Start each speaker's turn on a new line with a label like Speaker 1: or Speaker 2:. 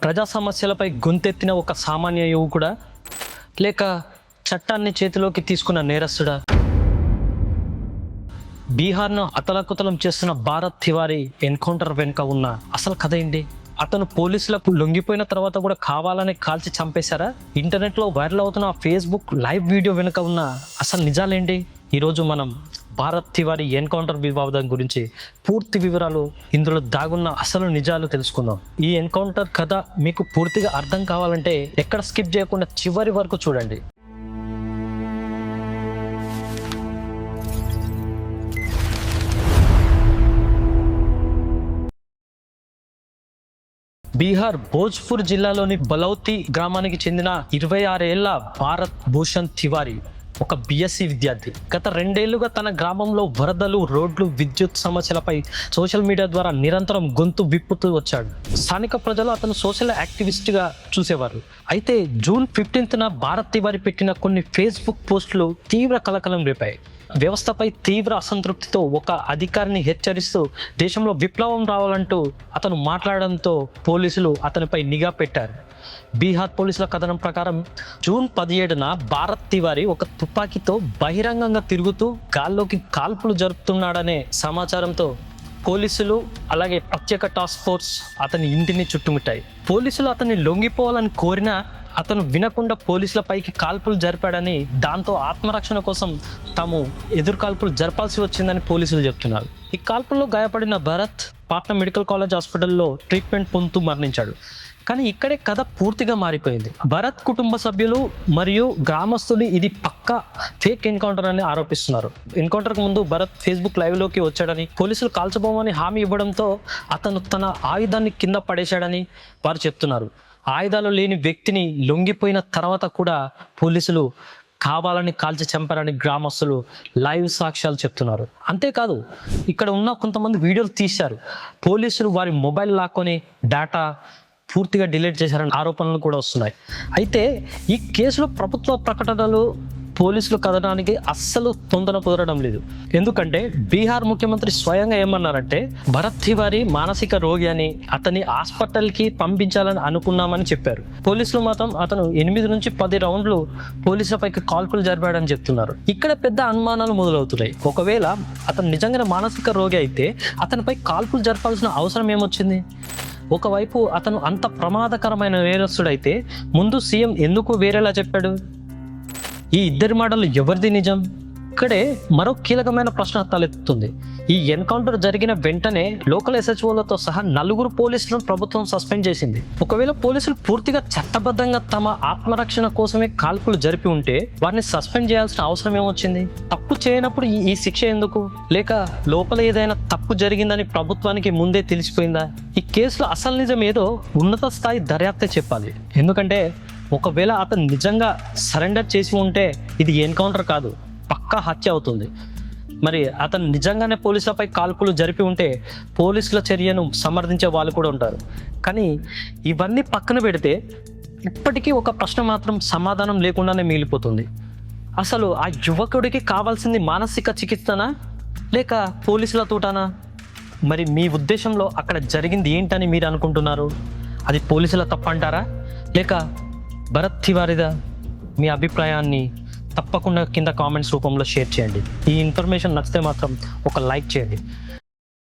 Speaker 1: ప్రజా సమస్యలపై గొంతెత్తిన ఒక సామాన్య యువకుడా, లేక చట్టాన్ని చేతిలోకి తీసుకున్న నేరస్తుడా? బీహార్ను అతలాకుతలం చేస్తున్న భారత్ తివారీ ఎన్కౌంటర్ వెనుక ఉన్న అసలు కథ ఏంటి? అతను పోలీసులకు లొంగిపోయిన తర్వాత కూడా కావాలని కాల్చి చంపేశారా? ఇంటర్నెట్లో వైరల్ అవుతున్న ఫేస్బుక్ లైవ్ వీడియో వెనుక ఉన్న అసలు నిజాలేంటి? ఈరోజు మనం భారత్ తివారీ ఎన్కౌంటర్ వివాదం గురించి పూర్తి వివరాలు, ఇందులో దాగున్న అసలు నిజాలు తెలుసుకుందాం. ఈ ఎన్కౌంటర్ కథ మీకు పూర్తిగా అర్థం కావాలంటే ఎక్కడ స్కిప్ చేయకుండా చివరి వరకు చూడండి. బీహార్ భోజ్పూర్ జిల్లాలోని బలౌతి గ్రామానికి చెందిన 26 ఏళ్ల భారత్ భూషణ్ తివారీ ఒక బిఎస్సి విద్యార్థి. గత 2 ఏళ్లుగా తన గ్రామంలో వరదలు, రోడ్లు, విద్యుత్ సమస్యలపై సోషల్ మీడియా ద్వారా నిరంతరం గొంతు విప్పుతూ వచ్చాడు. స్థానిక ప్రజలు అతను సోషల్ యాక్టివిస్ట్గా చూసేవారు. అయితే జూన్ 15న భారత్ తివారీ పెట్టిన కొన్ని ఫేస్బుక్ పోస్టులు తీవ్ర కలకలం రేపాయి. వ్యవస్థపై తీవ్ర అసంతృప్తితో ఒక అధికారిని హెచ్చరిస్తూ దేశంలో విప్లవం రావాలంటూ అతను మాట్లాడడంతో పోలీసులు అతనిపై నిఘా పెట్టారు. బీహార్ పోలీసుల కథనం ప్రకారం జూన్ 17న భారత్ తివారీ ఒక తుపాకీతో బహిరంగంగా తిరుగుతూ గాల్లోకి కాల్పులు జరుపుతున్నాడనే సమాచారంతో పోలీసులు అలాగే ప్రత్యేక టాస్క్ ఫోర్స్ అతని ఇంటిని చుట్టుముట్టాయి. పోలీసులు అతన్ని లొంగిపోవాలని కోరినా అతను వినకుండా పోలీసులపైకి కాల్పులు జరిపాడని, దాంతో ఆత్మరక్షణ కోసం తాము ఎదురు కాల్పులు జరపాల్సి వచ్చిందని పోలీసులు చెప్తున్నారు. ఈ కాల్పుల్లో గాయపడిన భరత్ పాట్నా మెడికల్ కాలేజ్ హాస్పిటల్లో ట్రీట్మెంట్ పొందుతూ మరణించాడు. కానీ ఇక్కడే కథ పూర్తిగా మారిపోయింది. భరత్ కుటుంబ సభ్యులు మరియు గ్రామస్తులు ఇది పక్కా ఫేక్ ఎన్కౌంటర్ అని ఆరోపిస్తున్నారు. ఎన్కౌంటర్కు ముందు భరత్ ఫేస్బుక్ లైవ్లోకి వచ్చాడని, పోలీసులు కాల్చబోమని హామీ ఇవ్వడంతో అతను తన ఆయుధాన్ని కింద పడేశాడని వారు చెప్తున్నారు. ఆయుధాలు లేని వ్యక్తిని లొంగిపోయిన తర్వాత కూడా పోలీసులు కావాలని కాల్చి చంపారని గ్రామస్తులు లైవ్ సాక్ష్యాలు చెప్తున్నారు. అంతేకాదు, ఇక్కడ ఉన్న కొంతమంది వీడియోలు తీశారు. పోలీసులు వారి మొబైల్ లాక్కొని డేటా పూర్తిగా డిలీట్ చేశారని ఆరోపణలు కూడా వస్తున్నాయి. అయితే ఈ కేసులో ప్రభుత్వ ప్రకటనలు పోలీసులు కథనానికి అస్సలు తొందర కుదరడం లేదు. ఎందుకంటే బీహార్ ముఖ్యమంత్రి స్వయంగా ఏమన్నారంటే, భరత్ తివారీ మానసిక రోగి అని, అతన్ని హాస్పిటల్కి పంపించాలని అనుకున్నామని చెప్పారు. పోలీసులు మాత్రం అతను 8 నుంచి 10 రౌండ్లు పోలీసులపైకి కాల్పులు జరిపాడని చెప్తున్నారు. ఇక్కడ పెద్ద అనుమానాలు మొదలవుతున్నాయి. ఒకవేళ అతను నిజంగానే మానసిక రోగి అయితే అతనిపై కాల్పులు జరపాల్సిన అవసరం ఏమొచ్చింది? ఒకవైపు అతను అంత ప్రమాదకరమైన నేరస్తుడైతే ముందు సీఎం ఎందుకు వేరేలా చెప్పాడు? ఈ ఇద్దరి మాటలు ఎవరిది నిజం? ఇక్కడే మరో కీలకమైన ప్రశ్న తలెత్తుతుంది. ఈ ఎన్కౌంటర్ జరిగిన వెంటనే లోకల్ SHOలతో సహా 4 పోలీసులను ప్రభుత్వం సస్పెండ్ చేసింది. ఒకవేళ పోలీసులు పూర్తిగా చట్టబద్ధంగా తమ ఆత్మరక్షణ కోసమే కాల్పులు జరిపి ఉంటే వారిని సస్పెండ్ చేయాల్సిన అవసరం ఏమొచ్చింది? తప్పు చేయనప్పుడు ఈ శిక్ష ఎందుకు? లేక లోపల ఏదైనా తప్పు జరిగిందని ప్రభుత్వానికి ముందే తెలిసిపోయిందా? ఈ కేసులో అసలు నిజం ఏదో ఉన్నత స్థాయి దర్యాప్తే చెప్పాలి. ఎందుకంటే ఒకవేళ అతను నిజంగా సరెండర్ చేసి ఉంటే ఇది ఎన్కౌంటర్ కాదు, పక్కా హత్య అవుతుంది. మరి అతను నిజంగానే పోలీసులపై కాల్పులు జరిపి ఉంటే పోలీసుల చర్యను సమర్థించే వాళ్ళు కూడా ఉంటారు. కానీ ఇవన్నీ పక్కన పెడితే ఇప్పటికీ ఒక ప్రశ్న మాత్రం సమాధానం లేకుండానే మిగిలిపోతుంది. అసలు ఆ యువకుడికి కావాల్సింది మానసిక చికిత్సనా లేక పోలీసుల తోటానా? మరి మీ ఉద్దేశంలో అక్కడ జరిగింది ఏంటని మీరు అనుకుంటున్నారు? అది పోలీసుల తప్పంటారా లేక భరత్ తివారీదా? మీ అభిప్రాయాన్ని తప్పకుండా కింద కామెంట్స్ రూపంలో షేర్ చేయండి. ఈ ఇన్ఫర్మేషన్ నచ్చితే మాత్రం ఒక లైక్ చేయండి.